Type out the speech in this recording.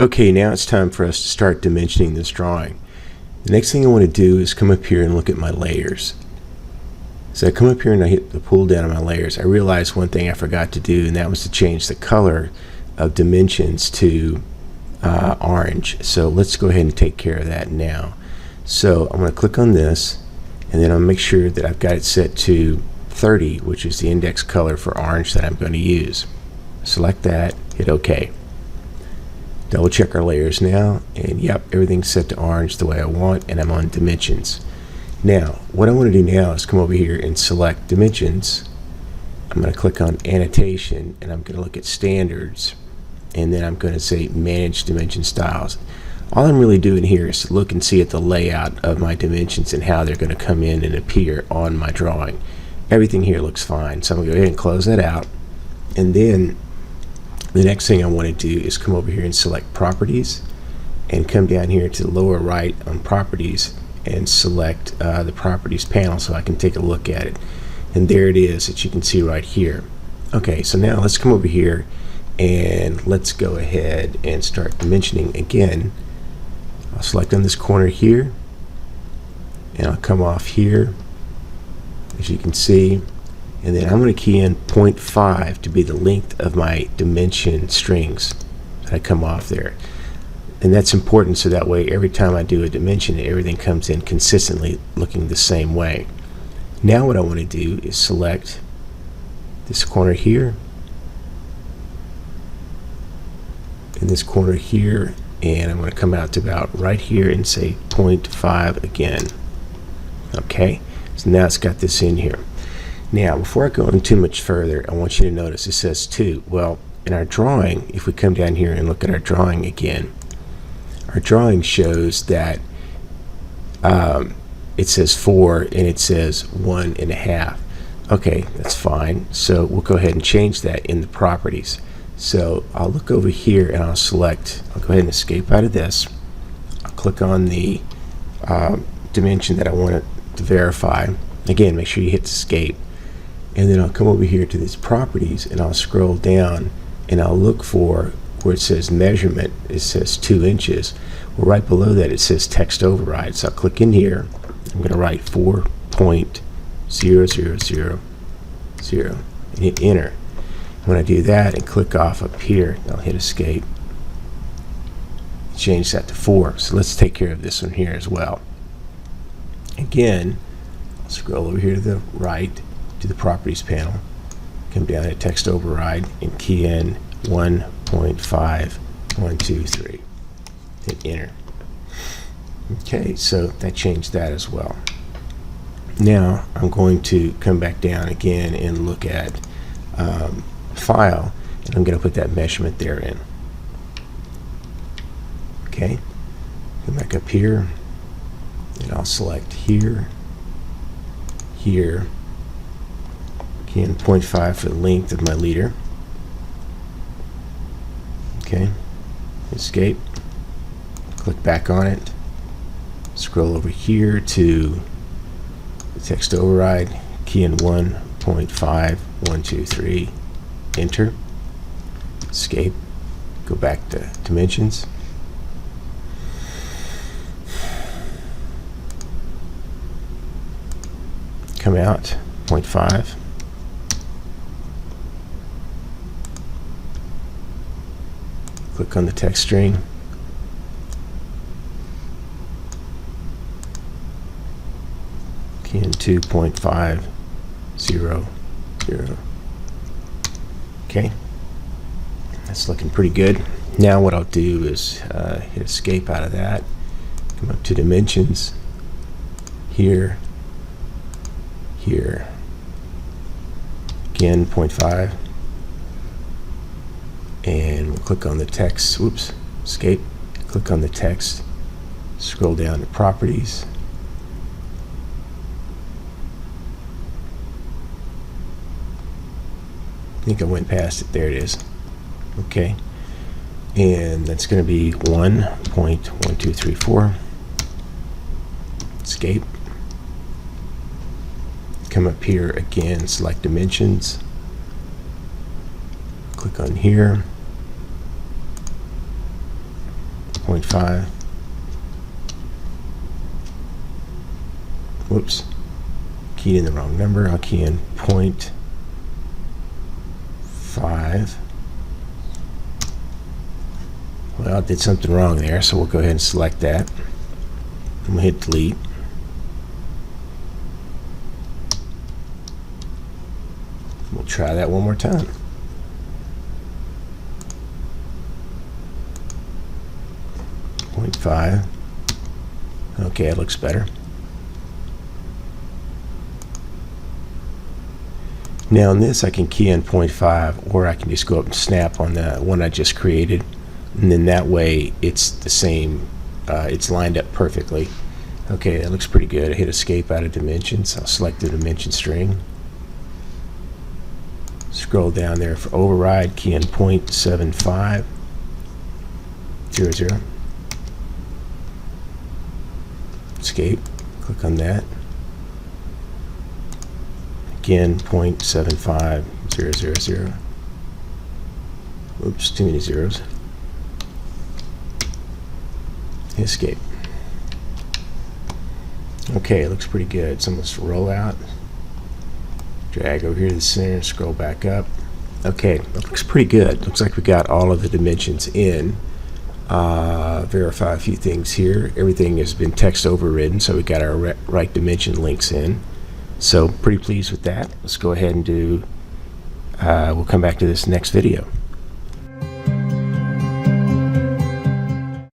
Okay, now it's time for us to start dimensioning this drawing. The next thing I want to do is come up here and look at my layers. So I come up here and I hit the pull down on my layers. I realized one thing I forgot to do, and that was to change the color of dimensions to orange. So let's go ahead and take care of that now. So I'm going to click on this, and then I'll make sure that I've got it set to 30, which is the index color for orange that I'm going to use. Select that, hit OK. Double check our layers now, and yep, everything's set to orange the way I want, and I'm on dimensions. Now, what I want to do now is come over here and select dimensions. I'm going to click on annotation, and I'm going to look at standards, and then I'm going to say manage dimension styles. All I'm really doing here is to look and see at the layout of my dimensions and how they're going to come in and appear on my drawing. Everything here looks fine, so I'm going to go ahead and close that out, and then the next thing I want to do is come over here and select properties and come down here to the lower right on properties and select the properties panel so I can take a look at it. And there it is that you can see right here. Okay, so now let's come over here and let's go ahead and start dimensioning again. I'll select on this corner here and I'll come off here, as you can see. And then I'm going to key in 0.5 to be the length of my dimension strings that I come off there. And that's important so that way every time I do a dimension, everything comes in consistently looking the same way. Now what I want to do is select this corner here and this corner here, and I'm going to come out to about right here and say 0.5 again. Okay, so now it's got this in here. Now, before I go in too much further, I want you to notice it says 2. Well, in our drawing, if we come down here and look at our drawing again, our drawing shows that it says 4 and it says 1.5. Okay, that's fine. So we'll go ahead and change that in the properties. So I'll look over here and I'll select, I'll go ahead and escape out of this. I'll click on the dimension that I want it to verify. Again, make sure you hit escape. And then I'll come over here to these properties and I'll scroll down and I'll look for where it says measurement. It says 2 inches. Well, right below that it says text override. So I'll click in here. I'm going to write 4.0000 and hit enter. When I do that and click off up here, I'll hit escape. Change that to 4. So let's take care of this one here as well. Again, I'll scroll over here to the right to the properties panel, come down to text override and key in 1.5123. Hit enter. Okay, so that changed that as well. Now I'm going to come back down again and look at file, and I'm going to put that measurement there in. Okay, come back up here and I'll select here, here, again 0.5 for the length of my leader. Okay, escape, click back on it, scroll over here to the text override, key in 1.5123, enter, escape, go back to dimensions. Come out 0.5. Click on the text string. Key in 2.500. Okay, that's looking pretty good. Now what I'll do is hit escape out of that. Come up to dimensions. Here. Here. Again 0.5. And we'll click on the text, whoops, escape, click on the text, scroll down to properties, I think I went past it, there it is. Okay, and that's going to be 1.1234, escape, come up here again, select dimensions, click on here, 0.5. Whoops, keyed in the wrong number. I'll key in 0.5. Well, I did something wrong there, so we'll go ahead and select that. I'm going to hit delete. We'll try that one more time. .5. Okay, it looks better. Now in this I can key in 0.5, or I can just go up and snap on the one I just created, and then that way it's the same, it's lined up perfectly. Okay, that looks pretty good. I hit escape out of dimensions. I'll select the dimension string. Scroll down there for override, key in 0.7500. Escape, click on that. Again, 0.75000. Oops, too many zeros. Escape. Okay, it looks pretty good. So let's roll out. Drag over here to the center, scroll back up. Okay, it looks pretty good. Looks like we got all of the dimensions in. Verify a few things here. Everything has been text overridden, so we got our right dimension links in. So pretty pleased with that. Let's go ahead and do, we'll come back to this next video.